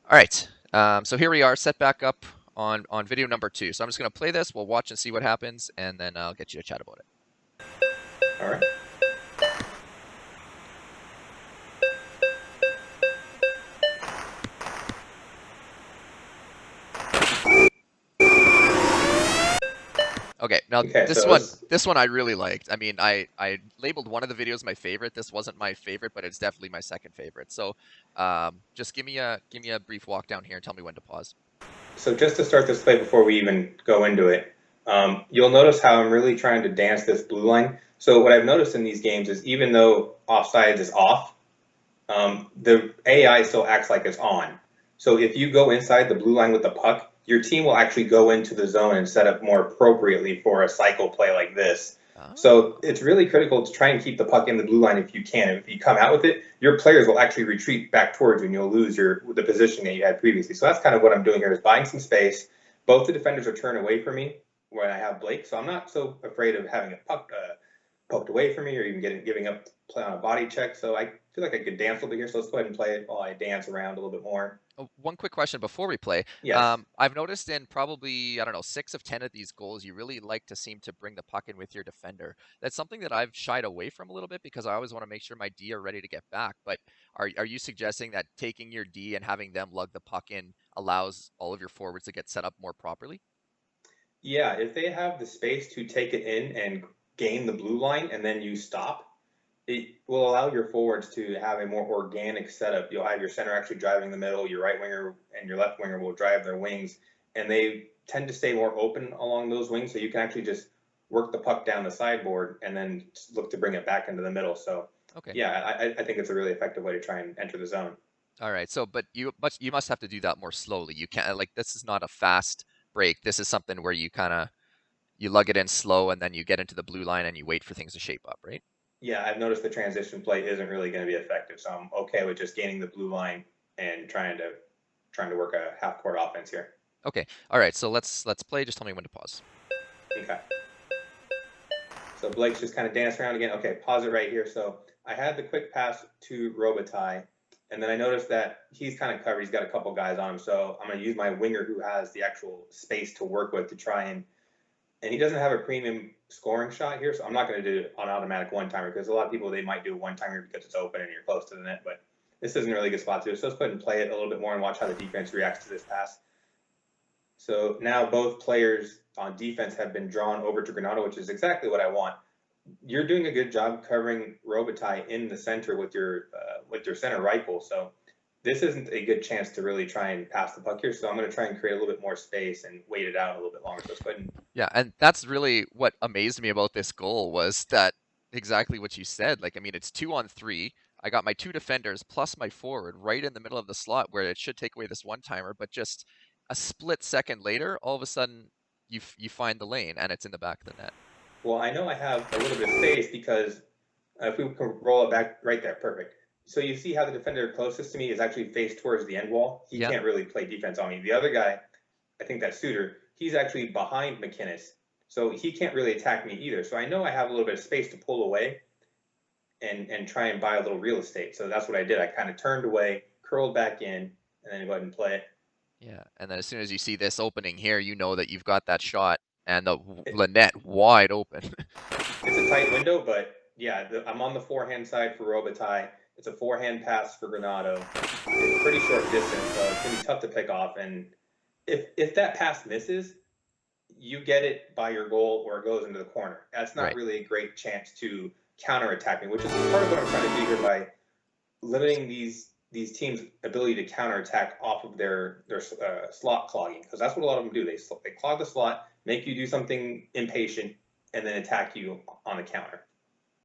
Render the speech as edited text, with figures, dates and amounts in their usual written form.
All right. So here we are, set back up on video number 2. So I'm just going to play this. We'll watch and see what happens, and then I'll get you to chat about it. All right. Okay. Now Okay, this so one, this this one I really liked. I mean, I labeled one of the videos my favorite. This wasn't my favorite, but it's definitely my second favorite. So just give me a brief walk down here and tell me when to pause. so just to start this play before we even go into it, you'll notice how I'm really trying to dance this blue line. So what I've noticed in these games is even though offsides is off, the AI still acts like it's on. So if you go inside the blue line with the puck, your team will actually go into the zone and set up more appropriately for a cycle play like this. So Oh, it's really critical to try and keep the puck in the blue line if you can. If you come out with it, your players will actually retreat back towards you and you'll lose the position that you had previously. So that's kind of what I'm doing here is buying some space. Both the defenders are turned away from me when I have Blake, so I'm not so afraid of having a puck poked away from me or even giving up play on a body check. So I feel like I could dance a little bit here. So let's go ahead and play it while I dance around a little bit more. one quick question before we play. Yes. I've noticed in probably, I don't know, 6 of 10 of these goals, you really like to seem to bring the puck in with your defender. That's something that I've shied away from a little bit because I always want to make sure my D are ready to get back. But are you suggesting that taking your D and having them lug the puck in allows all of your forwards to get set up more properly? Yeah, if they have the space to take it in and gain the blue line and then you stop, it will allow your forwards to have a more organic setup. You'll have your center actually driving the middle, your right winger and your left winger will drive their wings, and they tend to stay more open along those wings. So you can actually just work the puck down the sideboard and then look to bring it back into the middle. So Okay. yeah, I think it's a really effective way to try and enter the zone. All right. So, but you must have to do that more slowly. You can't like this is not a fast break. This is something where you kind of you lug it in slow and then you get into the blue line and you wait for things to shape up, right? Yeah, I've noticed the transition play isn't really going to be effective, so I'm okay with just gaining the blue line and trying to work a half court offense here. Okay. All right. So let's play. Just tell me when to pause. Okay. So Blake's just kind of dancing around again. Okay, pause it right here. So I had the quick pass to Robitaille, and then I noticed that he's kind of covered. He's got a couple guys on him, so I'm going to use my winger who has the actual space to work with to try and he doesn't have a premium scoring shot here, so I'm not going to do an automatic one timer because a lot of people they might do a one timer because it's open and you're close to the net, but this isn't a really good spot to do it. So let's go ahead and play it a little bit more and watch how the defense reacts to this pass. So now both players on defense have been drawn over to Granado, which is exactly what I want. You're doing a good job covering Robitaille in the center with your center rifle. So this isn't a good chance to really try and pass the puck here. So I'm going to try and create a little bit more space and wait it out a little bit longer. So let's go ahead and Yeah, and that's really what amazed me about this goal was that exactly what you said. Like, I mean, it's 2-on-3. I got my two defenders plus my forward right in the middle of the slot where it should take away this one timer, but just a split second later, all of a sudden you find the lane and it's in the back of the net. well, I know I have a little bit of space because if we can roll it back right there, perfect. So you see how the defender closest to me is actually faced towards the end wall. He Yeah. can't really play defense on me. The other guy, I think that Suter, he's actually behind McInnes, so he can't really attack me either. So I know I have a little bit of space to pull away and try and buy a little real estate. So that's what I did. I kind of turned away, curled back in, and then go ahead and play it. Yeah. And then as soon as you see this opening here, you know that you've got that shot and it the net wide open. it's a tight window, but yeah, I'm on the forehand side for Robitaille. It's a forehand pass for Granado. It's pretty short distance, so it's gonna be tough to pick off. And if that pass misses, you get it by your goal or it goes into the corner. That's not Right. really a great chance to counterattack me, which is part of what I'm trying to do here by limiting these teams' ability to counterattack off of their slot clogging, because that's what a lot of them do. They clog the slot, make you do something impatient, and then attack you on the counter.